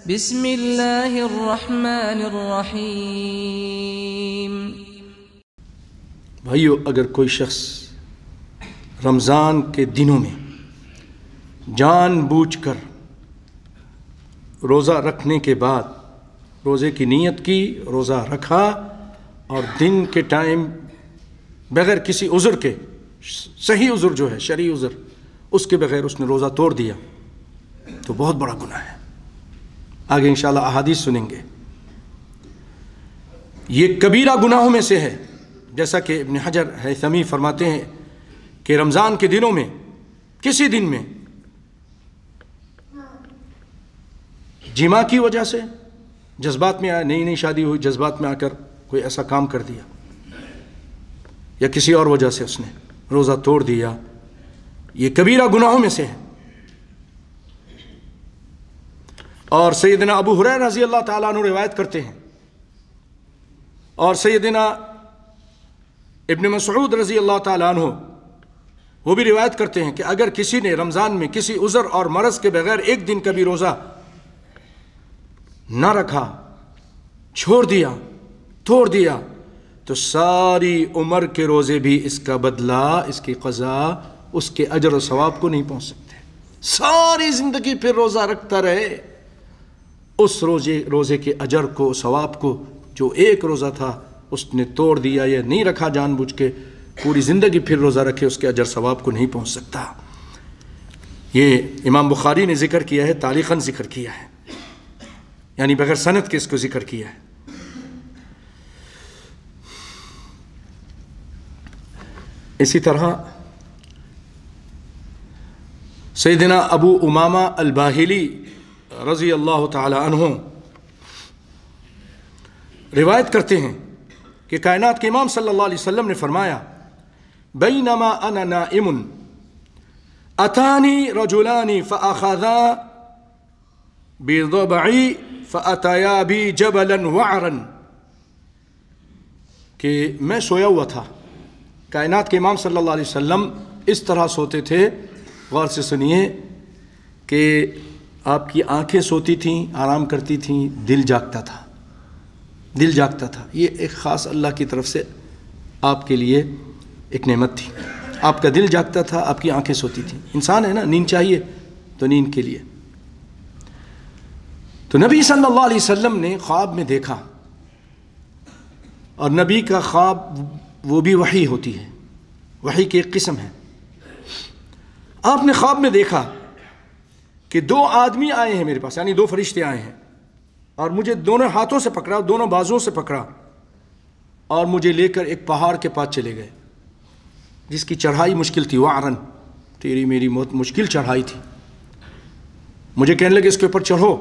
بسم اللہ الرحمن الرحیم۔ بھائیو، اگر کوئی شخص رمضان کے دنوں میں جان بوجھ کر روزہ رکھنے کے بعد روزے کی نیت کی، روزہ رکھا اور دن کے ٹائم بغیر کسی عذر کے، صحیح عذر جو ہے شرعی عذر، اس کے بغیر اس نے روزہ توڑ دیا تو بہت بڑا گناہ ہے۔ آگے انشاءاللہ احادیث سنیں گے۔ یہ کبیرہ گناہوں میں سے ہے، جیسا کہ ابن حجر ہیثمی فرماتے ہیں کہ رمضان کے دنوں میں کسی دن میں جماع کی وجہ سے جذبات میں آیا، نئی شادی ہوئی، جذبات میں آ کر کوئی ایسا کام کر دیا یا کسی اور وجہ سے اس نے روزہ توڑ دیا، یہ کبیرہ گناہوں میں سے ہے۔ اور سیدنا ابو ہریرہ رضی اللہ تعالیٰ عنہ روایت کرتے ہیں، اور سیدنا ابن مسعود رضی اللہ تعالیٰ عنہ وہ بھی روایت کرتے ہیں کہ اگر کسی نے رمضان میں کسی عذر اور مرض کے بغیر ایک دن کا بھی روزہ نہ رکھا، چھوڑ دیا، توڑ دیا، تو ساری عمر کے روزے بھی اس کا بدلہ، اس کی قضا، اس کے اجر و ثواب کو نہیں پہنچ سکتے۔ ساری زندگی پھر روزہ رکھتا رہے، اس روزے کے اجر کو، ثواب کو، جو ایک روزہ تھا اس نے توڑ دیا یا نہیں رکھا جان بوجھ کے، پوری زندگی پھر روزہ رکھے، اس کے اجر ثواب کو نہیں پہنچ سکتا۔ یہ امام بخاری نے ذکر کیا ہے، تعلیقاً ذکر کیا ہے، یعنی بغیر سند کے اس کو ذکر کیا ہے۔ اسی طرح سیدنا ابو امامہ الباہلی رضی اللہ تعالی عنہ روایت کرتے ہیں کہ کائنات کے امام صلی اللہ علیہ وسلم نے فرمایا، بینما انا نائم اتانی رجلان فاخذا بضبعی فاتیا بی جبلا وعرا، کہ میں سویا ہوا تھا، کائنات کے امام صلی اللہ علیہ وسلم اس طرح سوتے تھے، غور سے سنیے، کہ آپ کی آنکھیں سوتی تھیں، آرام کرتی تھیں، دل جاگتا تھا، دل جاگتا تھا۔ یہ ایک خاص اللہ کی طرف سے آپ کے لیے ایک نعمت تھی، آپ کا دل جاگتا تھا، آپ کی آنکھیں سوتی تھیں۔ انسان ہے نا، نیند چاہیے، تو نیند کے لیے تو نبی صلی اللہ علیہ وسلم نے خواب میں دیکھا، اور نبی کا خواب وہ بھی وحی ہوتی ہے، وحی کی ایک قسم ہے۔ آپ نے خواب میں دیکھا کہ دو آدمی آئے ہیں میرے پاس، یعنی دو فرشتے آئے ہیں، اور مجھے دونوں ہاتھوں سے پکڑا، دونوں بازوؤں سے پکڑا، اور مجھے لے کر ایک پہاڑ کے پاس چلے گئے جس کی چڑھائی مشکل تھی، وعرن، تیری میری بہت مشکل چڑھائی تھی۔ مجھے کہنے لگے اس کے اوپر چڑھو،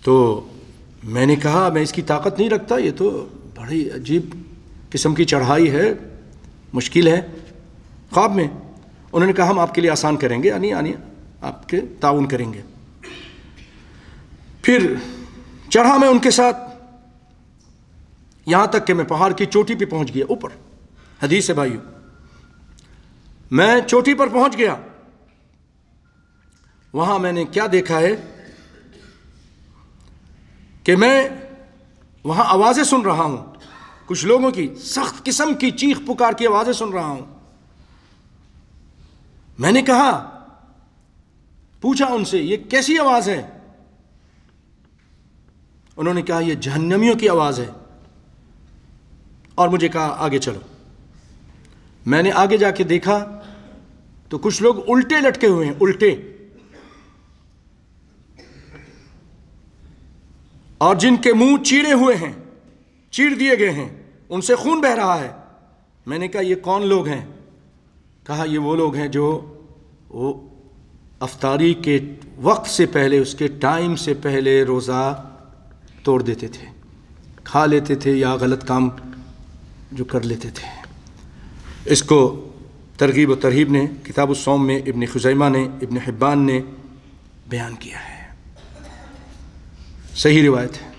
تو میں نے کہا میں اس کی طاقت نہیں رکھتا، یہ تو بڑی عجیب قسم کی چڑھائی ہے، مشکل ہے۔ خواب میں انہوں نے کہا ہم آپ کے لیے آسان کریں گے، یعنی آپ کے تعاون کریں گے۔ پھر چڑھا میں ان کے ساتھ، یہاں تک کہ میں پہاڑ کی چوٹی پہ پہنچ گیا، اوپر، حدیث ہے بھائیو، میں چوٹی پر پہنچ گیا۔ وہاں میں نے کیا دیکھا ہے کہ میں وہاں آوازیں سن رہا ہوں، کچھ لوگوں کی سخت قسم کی چیخ پکار کی آوازیں سن رہا ہوں۔ میں نے کہا، پوچھا ان سے یہ کیسی آواز ہے؟ انہوں نے کہا یہ جہنمیوں کی آواز ہے، اور مجھے کہا آگے چلو۔ میں نے آگے جا کے دیکھا تو کچھ لوگ الٹے لٹکے ہوئے ہیں، الٹے، اور جن کے منہ چیرے ہوئے ہیں، چیر دیے گئے ہیں، ان سے خون بہہ رہا ہے۔ میں نے کہا یہ کون لوگ ہیں؟ کہا یہ وہ لوگ ہیں جو وہ افطاری کے وقت سے پہلے، اس کے ٹائم سے پہلے روزہ توڑ دیتے تھے، کھا لیتے تھے یا غلط کام جو کر لیتے تھے۔ اس کو ترغیب و ترہیب نے کتاب الصوم میں ابن خزیمہ نے، ابن حبان نے بیان کیا ہے، صحیح روایت ہے۔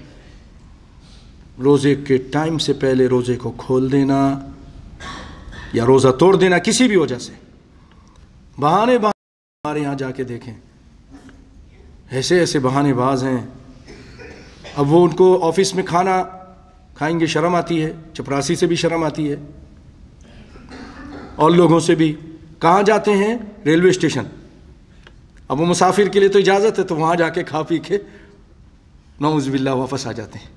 روزے کے ٹائم سے پہلے روزے کو کھول دینا یا روزہ توڑ دینا کسی بھی وجہ سے، بہانے ہمارے یہاں جا کے دیکھیں، ایسے ایسے بہانے باز ہیں. اب وہ ان کو آفس میں کھانا کھائیں گے شرم آتی ہے، چپراسی سے بھی شرم آتی ہے اور لوگوں سے بھی. کہاں جاتے ہیں؟ Railway station. اب وہ مسافر کے لیے تو اجازت ہے تو وہاں جا کے کھا پی کے نعوذ باللہ واپس آ جاتے ہیں.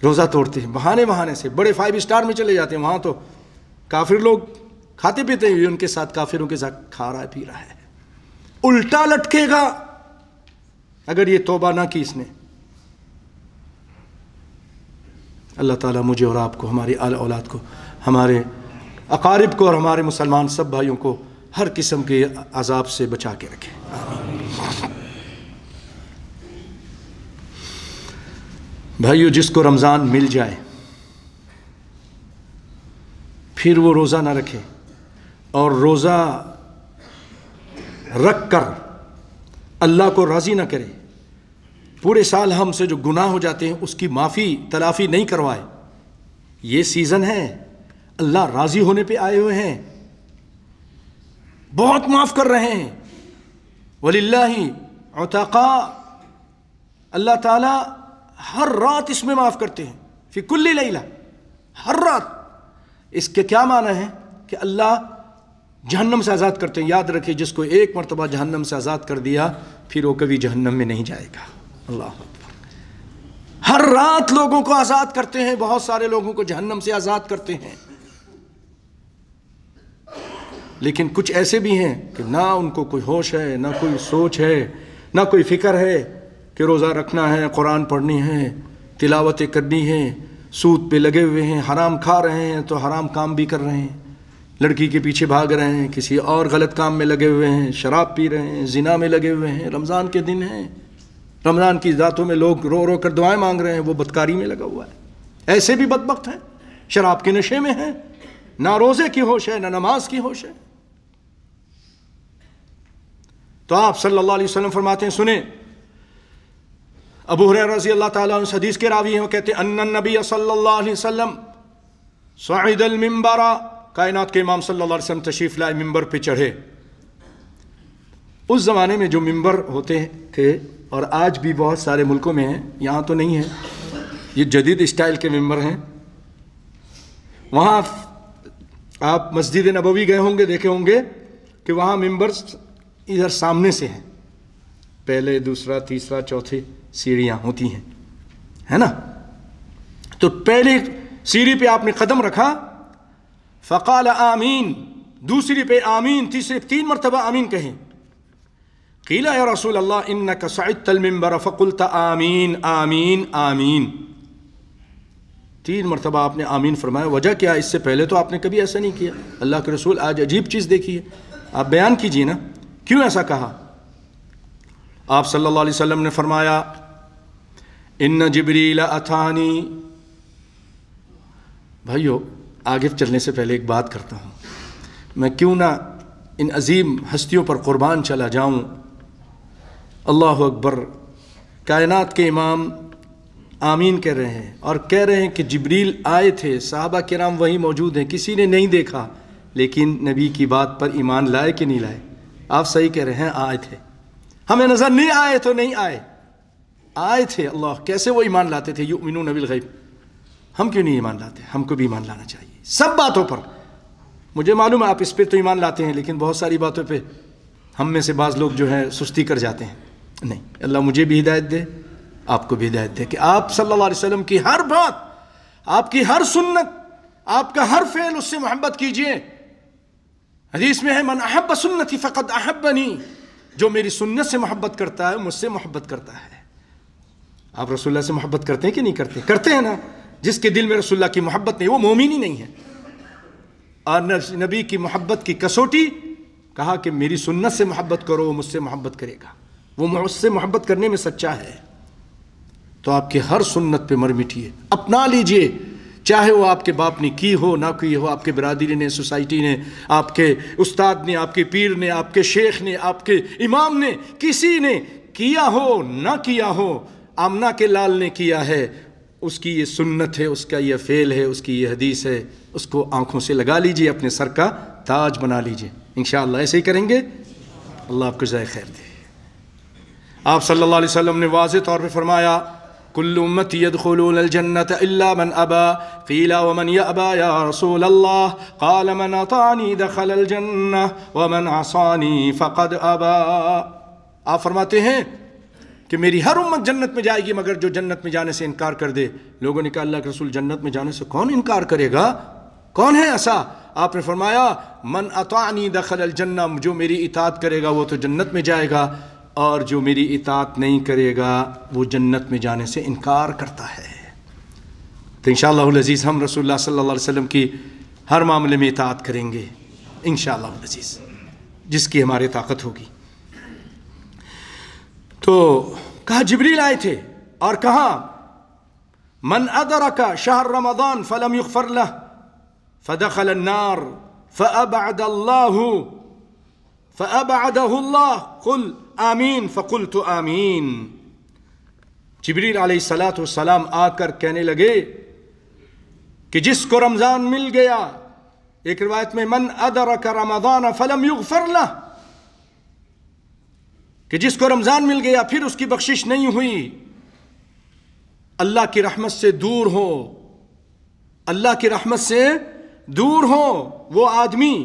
روزہ توڑتے ہیں بہانے سے. بڑے 5 اسٹار میں چلے جاتے ہیں، وہاں تو کافر لوگ کھاتے پیتے ہیں، ان کے ساتھ کافروں کے ساتھ کھا رہا ہے پی رہا ہے. الٹا لٹکے گا اگر یہ توبہ نہ کی اس نے. اللہ تعالیٰ مجھے اور آپ کو، ہماری آل اولاد کو، ہمارے اقارب کو اور ہمارے مسلمان سب بھائیوں کو ہر قسم کے عذاب سے بچا کے رکھے. بھائیو، جس کو رمضان مل جائے پھر وہ روزہ نہ رکھے اور روزہ رکھ کر اللہ کو راضی نہ کرے، پورے سال ہم سے جو گناہ ہو جاتے ہیں اس کی تلافی نہیں کروائے. یہ سیزن ہے، اللہ راضی ہونے پہ آئے ہوئے ہیں، بہت معاف کر رہے ہیں. وَلِلَّهِ عُتَقَاء، اللہ تعالیٰ ہر رات اس میں معاف کرتے ہیں. فی کل لیلہ، ہر رات. اس کے کیا معنی ہے؟ کہ اللہ جہنم سے آزاد کرتے ہیں. یاد رکھیں، جس کو ایک مرتبہ جہنم سے آزاد کر دیا پھر وہ کبھی جہنم میں نہیں جائے گا. اللہ اکبر. ہر رات لوگوں کو آزاد کرتے ہیں، بہت سارے لوگوں کو جہنم سے آزاد کرتے ہیں. لیکن کچھ ایسے بھی ہیں کہ نہ ان کو کوئی ہوش ہے، نہ کوئی سوچ ہے، نہ کوئی فکر ہے کہ روزہ رکھنا ہے، قرآن پڑھنی ہے، تلاوتیں کرنی ہے. سود پہ لگے ہوئے ہیں، حرام کھا رہے ہیں تو حرام کام بھی کر رہے ہیں، لڑکی کے پیچھے بھاگ رہے ہیں، کسی اور غلط کام میں لگے ہوئے ہیں، شراب پی رہے ہیں، زنا میں لگے ہوئے ہیں. رمضان کے دن ہیں، رمضان کی ذاتوں میں لوگ رو رو کر دعائیں مانگ رہے ہیں، وہ بدکاری میں لگا ہوا ہے. ایسے بھی بدبخت ہیں، شراب کے نشے میں ہیں، نہ روزے کی ہوش ہے، نہ نماز کی ہوش ہے. تو آپ صلی اللہ علیہ وسلم فرماتے ہیں، سنیں، ابو ہریرہ رضی اللہ تعالیٰ عنہ حدیث کے راوی ہیں، وہ کہتے ہیں ان النبی صلی اللہ علیہ وسلم صعد المنبر، کائنات کے امام صلی اللہ علیہ وسلم تشریف لائے، ممبر پہ چڑھے. اس زمانے میں جو ممبر ہوتے تھے اور آج بھی بہت سارے ملکوں میں ہیں، یہاں تو نہیں ہیں، یہ جدید اسٹائل کے ممبر ہیں. وہاں آپ مسجد نبوی گئے ہوں گے، دیکھے ہوں گے کہ وہاں ممبر ادھر سامنے سے ہیں، پہلے دوسرا تیسرا چوتھی سیڑھیاں ہوتی ہیں، ہے نا. تو پہلی سیڑھی پہ آپ نے قدم رکھا، فقال آمین، دوسری پہ آمین، تیسری 3 مرتبہ آمین کہیں. قیل یا رسول اللہ انک صعدت المنبر فقلت آمین آمین آمین. 3 مرتبہ آپ نے آمین فرمایا. وجہ کیا؟ اس سے پہلے تو آپ نے کبھی ایسا نہیں کیا. اللہ کے رسول آج عجیب چیز دیکھی ہے، آپ بیان کیجئے نا، کیوں ایسا کہا؟ آپ صلی اللہ علیہ وسلم نے فرمایا ان جبریل اتانی. بھائیو، آگے چلنے سے پہلے ایک بات کرتا ہوں، میں کیوں نہ ان عظیم ہستیوں پر قربان چلا جاؤں. اللہ اکبر. کائنات کے امام آمین کہہ رہے ہیں اور کہہ رہے ہیں کہ جبریل آئے تھے، صحابہ کرام وہیں موجود ہیں، کسی نے نہیں دیکھا، لیکن نبی کی بات پر ایمان لائے کہ نہیں لائے؟ آپ صحیح کہہ رہے ہیں، آئے تھے. ہمیں نظر نہیں آئے تو نہیں آئے، آئے تھے. اللہ، کیسے وہ ایمان لاتے تھے؟ یؤمنون بالغیب. ہم کیوں نہیں ایمان لاتے؟ ہم کو بھی ایمان لانا چاہیے سب باتوں پر. مجھے معلوم ہے آپ اس پہ تو ایمان لاتے ہیں، لیکن بہت ساری باتوں پہ ہم میں سے بعض لوگ جو ہے سستی کر جاتے ہیں. نہیں، اللہ مجھے بھی ہدایت دے، آپ کو بھی ہدایت دے کہ آپ صلی اللہ علیہ وسلم کی ہر بات، آپ کی ہر سنت، آپ کا ہر فعل، اس سے محبت کیجئے. حدیث میں ہے من احب سنتی فقد احبنی، جو میری سنت سے محبت کرتا ہے مجھ سے محبت کرتا ہے. آپ رسول اللہ سے محبت کرتے ہیں کہ نہیں کرتے؟ کرتے ہیں نا. جس کے دل میں رسول اللہ کی محبت نہیں، وہ مومن ہی نہیں ہے. اور نبی کی محبت کی کسوٹی کہا کہ میری سنت سے محبت کرو، وہ مجھ سے محبت کرے گا، وہ مجھ سے محبت کرنے میں سچا ہے. تو آپ کی ہر سنت پہ مر مٹیے، اپنا لیجئے، چاہے وہ آپ کے باپ نے کی ہو نہ کی ہو، آپ کے برادری نے، سوسائٹی نے، آپ کے استاد نے، آپ کے پیر نے، آپ کے شیخ نے، آپ کے امام نے، کسی نے کیا ہو نہ کیا ہو، آمنہ کے لال نے کیا ہے، اس کی یہ سنت ہے، اس کا یہ فعل ہے، اس کی یہ حدیث ہے، اس کو آنکھوں سے لگا لیجئے، اپنے سر کا تاج بنا لیجئے. انشاءاللہ ایسے ہی کریں گے. اللہ آپ کو جزائے خیر دے. آپ صلی اللہ علیہ وسلم نے واضح طور پہ فرمایا کل امتی يدخلون الجنة الا من ابا قیل ومن یأبا یا رسول اللہ قال من اطاعنی دخل الجنة ومن عصانی فقد ابا۔ آپ فرماتے ہیں کہ میری ہر امت جنت میں جائے گی مگر جو جنت میں جانے سے انکار کر دے۔ لوگوں نے کہا اللہ کے رسول جنت میں جانے سے کون انکار کرے گا، کون ہے ایسا؟ آپ نے فرمایا من اطاعنی دخل الجنہ، جو میری اطاعت کرے گا وہ تو جنت میں جائے گا، اور جو میری اطاعت نہیں کرے گا وہ جنت میں جانے سے انکار کرتا ہے۔ تو انشاءاللہ العزیز ہم رسول اللہ صلی اللہ علیہ وسلم کی ہر معاملے میں اطاعت کریں گے انشاءاللہ العزیز، جس کی ہماری طاقت ہوگی۔ تو کہا جبریل آئے تھے اور کہا من ادرک شہر رمضان فلم یغفر لہ فدخل النار فأبعدہ اللہ قل آمین فقلت آمین۔ جبریل علیہ السلام آ کر کہنے لگے کہ جس کو رمضان مل گیا، ایک روایت میں من ادرک رمضان فلم یغفر لہ، کہ جس کو رمضان مل گیا پھر اس کی بخشش نہیں ہوئی، اللہ کی رحمت سے دور ہو، اللہ کی رحمت سے دور ہو وہ آدمی۔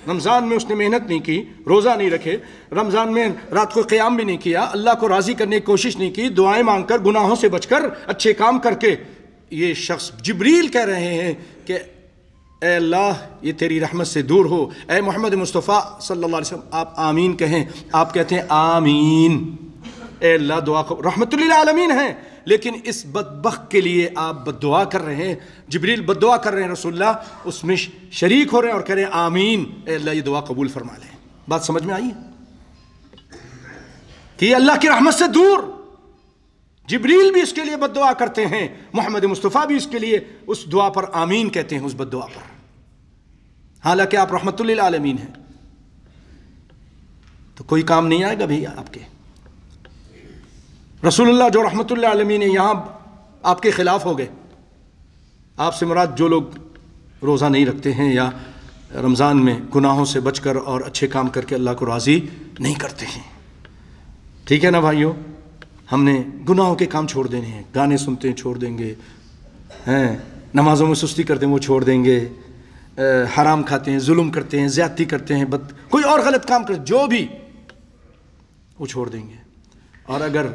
رمضان میں اس نے محنت نہیں کی، روزہ نہیں رکھے، رمضان میں رات کو قیام بھی نہیں کیا، اللہ کو راضی کرنے کی کوشش نہیں کی، دعائیں مانگ کر، گناہوں سے بچ کر، اچھے کام کر کے، یہ شخص جبریل کہہ رہے ہیں کہ اے اللہ یہ تیری رحمت سے دور ہو۔ اے محمد مصطفیٰ صلی اللہ علیہ وسلم آپ آمین کہیں، آپ کہتے ہیں آمین، اے اللہ دعا کو رحمت للعالمین ہے، لیکن اس بدبخت کے لیے آپ بد دعا کر رہے ہیں، جبریل بد دعا کر رہے ہیں، رسول اللہ اس میں شریک ہو رہے ہیں اور کہہ رہے ہیں آمین، اے اللہ یہ دعا قبول فرما لیں۔ بات سمجھ میں آئی ہے کہ یہ اللہ کی رحمت سے دور، جبریل بھی اس کے لیے بد دعا کرتے ہیں، محمد مصطفیٰ بھی اس کے لیے اس دعا پر آمین کہتے ہیں، اس بد دعا پر، حالانکہ آپ رحمت للعالمین ہیں۔ تو کوئی کام نہیں آئے گا بھئی آپ کے، رسول اللہ جو رحمت اللہ عالمین ہے یہاں آپ کے خلاف ہو گئے۔ آپ سے مراد جو لوگ روزہ نہیں رکھتے ہیں یا رمضان میں گناہوں سے بچ کر اور اچھے کام کر کے اللہ کو راضی نہیں کرتے ہیں، ٹھیک ہے نا بھائیو؟ ہم نے گناہوں کے کام چھوڑ دینے ہیں، گانے سنتے ہیں چھوڑ دیں گے، نمازوں میں سستی کرتے ہیں وہ چھوڑ دیں گے، حرام کھاتے ہیں، ظلم کرتے ہیں، زیادتی کرتے ہیں، کوئی اور غلط کام کرتے جو بھی وہ چھوڑ دیں گے۔ اور اگر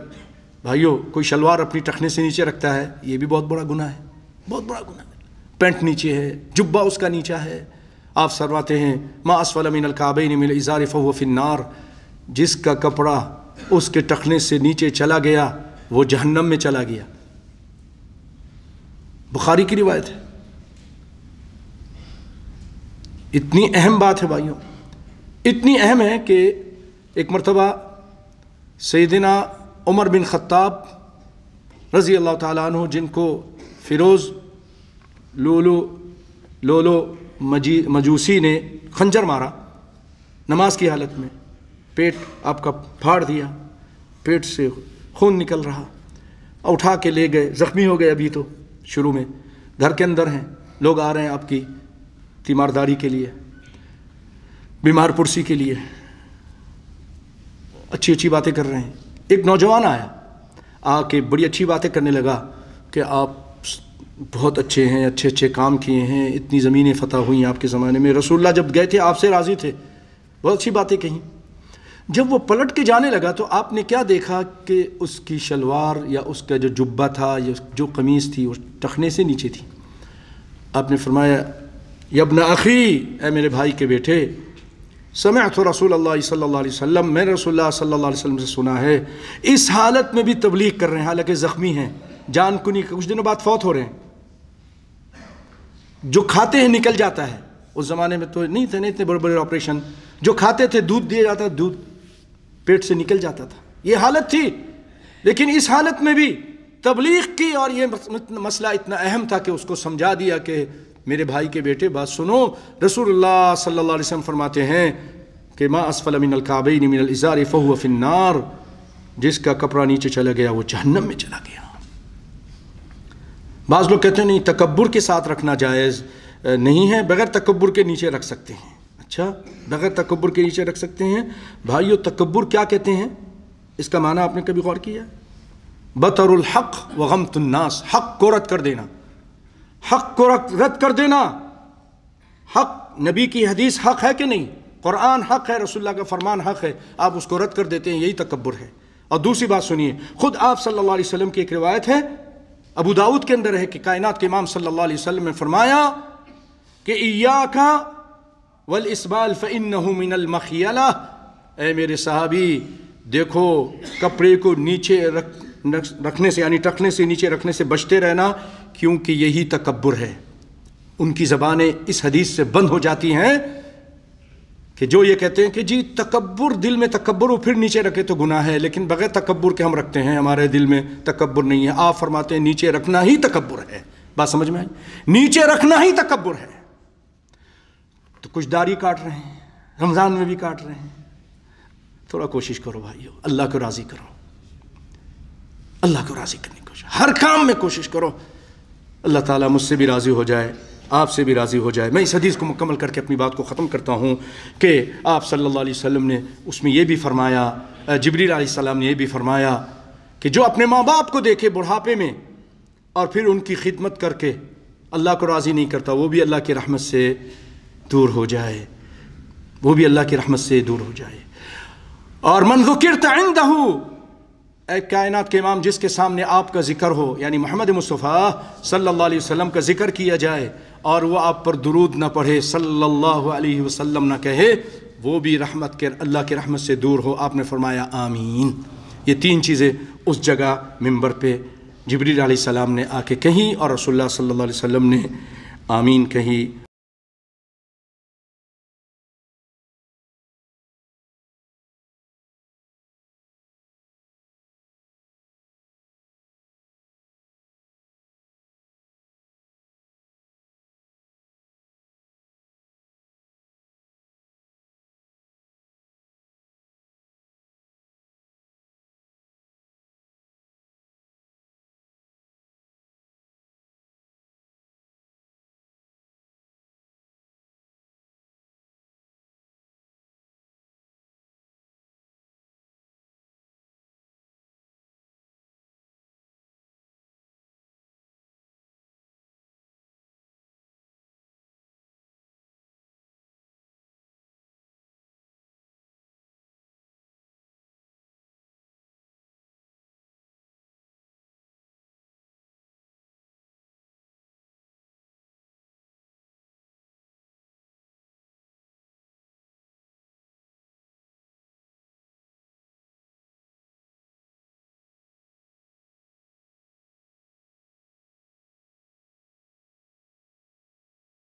بھائیو کوئی شلوار اپنی ٹخنے سے نیچے رکھتا ہے یہ بھی بہت بڑا گناہ ہے، بہت بڑا گناہ ہے۔ پینٹ نیچے ہے، جبہ اس کا نیچا ہے، آپ فرماتے ہیں ما اسفل من الکعبین من الازار فهو فی النار، جس کا کپڑا اس کے ٹخنے سے نیچے چلا گیا وہ جہنم میں چلا گیا۔ بخاری کی روایت ہے۔ اتنی اہم بات ہے بھائیوں، اتنی اہم ہے کہ ایک مرتبہ سیدنا عمر بن خطاب رضی اللہ تعالیٰ عنہ، جن کو فیروز لولو مجوسی نے خنجر مارا نماز کی حالت میں، پیٹ آپ کا پھاڑ دیا، پیٹ سے خون نکل رہا، اٹھا کے لے گئے، زخمی ہو گئے، ابھی تو شروع میں گھر کے اندر ہیں، لوگ آ رہے ہیں آپ کی تیمارداری کے لیے، بیمار پرسی کے لیے، اچھی اچھی باتیں کر رہے ہیں۔ ایک نوجوان آیا، آ کے بڑی اچھی باتیں کرنے لگا کہ آپ بہت اچھے ہیں، اچھے اچھے کام کیے ہیں، اتنی زمینیں فتح ہوئیں آپ کے زمانے میں، رسول اللہ جب گئے تھے آپ سے راضی تھے، بہت اچھی باتیں کہیں۔ جب وہ پلٹ کے جانے لگا تو آپ نے کیا دیکھا کہ اس کی شلوار یا اس کا جو جبہ تھا یا جو قمیص تھی وہ ٹخنے سے نیچے تھی۔ آپ نے فرمایا یا ابن اخی، اے میرے بھائی کے بیٹے، سمعت رسول اللہ صلی اللہ علیہ وسلم، میں رسول اللہ صلی اللہ علیہ وسلم سے سنا ہے، اس حالت میں بھی تبلیغ کر رہے ہیں، حالانکہ زخمی ہیں، جان کنی کچھ دنوں بعد فوت ہو رہے ہیں، جو کھاتے ہیں نکل جاتا ہے، اس زمانے میں تو نہیں تھے اتنے بڑے بڑے آپریشن، جو کھاتے تھے دودھ دیا جاتا، دودھ پیٹ سے نکل جاتا تھا، یہ حالت تھی، لیکن اس حالت میں بھی تبلیغ کی، اور یہ مسئلہ اتنا اہم تھا کہ اس کو سمجھا دیا کہ میرے بھائی کے بیٹے بات سنو، رسول اللہ صلی اللہ علیہ وسلم فرماتے ہیں کہ ما اسفل من الکعبین من الازار فهو فی النار، جس کا کپڑا نیچے چلا گیا وہ جہنم میں چلا گیا۔ بعض لوگ کہتے ہیں نہیں تکبر کے ساتھ رکھنا جائز نہیں ہے، بغیر تکبر کے نیچے رکھ سکتے ہیں۔ اچھا، بغیر تکبر کے نیچے رکھ سکتے ہیں۔ بھائیو تکبر کیا کہتے ہیں؟ اس کا معنی آپ نے کبھی غور کیا؟ بطر الحق وغمت الناس، حق کو رد کر دینا، حق کو رد کر دینا۔ حق، نبی کی حدیث حق ہے کہ نہیں؟ قرآن حق ہے، رسول اللہ کا فرمان حق ہے، آپ اس کو رد کر دیتے ہیں، یہی تکبر ہے۔ اور دوسری بات سنیے، خود آپ صلی اللہ علیہ وسلم کی ایک روایت ہے، ابو داؤد کے اندر ہے، کہ کائنات کے امام صلی اللہ علیہ وسلم نے فرمایا کہ ایاک والاسبال فانہ من المخیلہ، اے میرے صحابی دیکھو کپڑے کو نیچے رکھنے سے، یعنی ٹخنے سے نیچے رکھنے سے بچتے رہنا، کیونکہ یہی تکبر ہے۔ ان کی زبانیں اس حدیث سے بند ہو جاتی ہیں کہ جو یہ کہتے ہیں کہ جی تکبر، دل میں تکبر ہو پھر نیچے رکھے تو گناہ ہے، لیکن بغیر تکبر کے ہم رکھتے ہیں، ہمارے دل میں تکبر نہیں ہے۔ آپ فرماتے ہیں نیچے رکھنا ہی تکبر ہے۔ بات سمجھ میں آئی؟ نیچے رکھنا ہی تکبر ہے۔ تو کچھ داڑھی کاٹ رہے ہیں، رمضان میں بھی کاٹ رہے ہیں، تھوڑا کوشش کرو بھائیو، اللہ کو راضی کرو، اللہ کو راضی کرنے کی کوشش، ہر کام میں کوشش کرو، اللہ تعالیٰ مجھ سے بھی راضی ہو جائے، آپ سے بھی راضی ہو جائے۔ میں اس حدیث کو مکمل کر کے اپنی بات کو ختم کرتا ہوں کہ آپ صلی اللہ علیہ وسلم نے اس میں یہ بھی فرمایا، جبریل علیہ السلام نے یہ بھی فرمایا کہ جو اپنے ماں باپ کو دیکھے بڑھاپے میں اور پھر ان کی خدمت کر کے اللہ کو راضی نہیں کرتا، وہ بھی اللہ کی رحمت سے دور ہو جائے، وہ بھی اللہ کی رحمت سے دور ہو جائے۔ اور من ذکرت عندہ، اے کائنات کے امام جس کے سامنے آپ کا ذکر ہو، یعنی محمد مصطفیٰ صلی اللہ علیہ وسلم کا ذکر کیا جائے اور وہ آپ پر درود نہ پڑھے، صلی اللہ علیہ وسلم نہ کہے، وہ بھی رحمت کے، اللہ کی رحمت سے دور ہو۔ آپ نے فرمایا آمین۔ یہ تین چیزیں اس جگہ منبر پہ جبریل علیہ السلام نے آ کے کہیں اور رسول اللہ صلی اللہ علیہ وسلم نے آمین کہی۔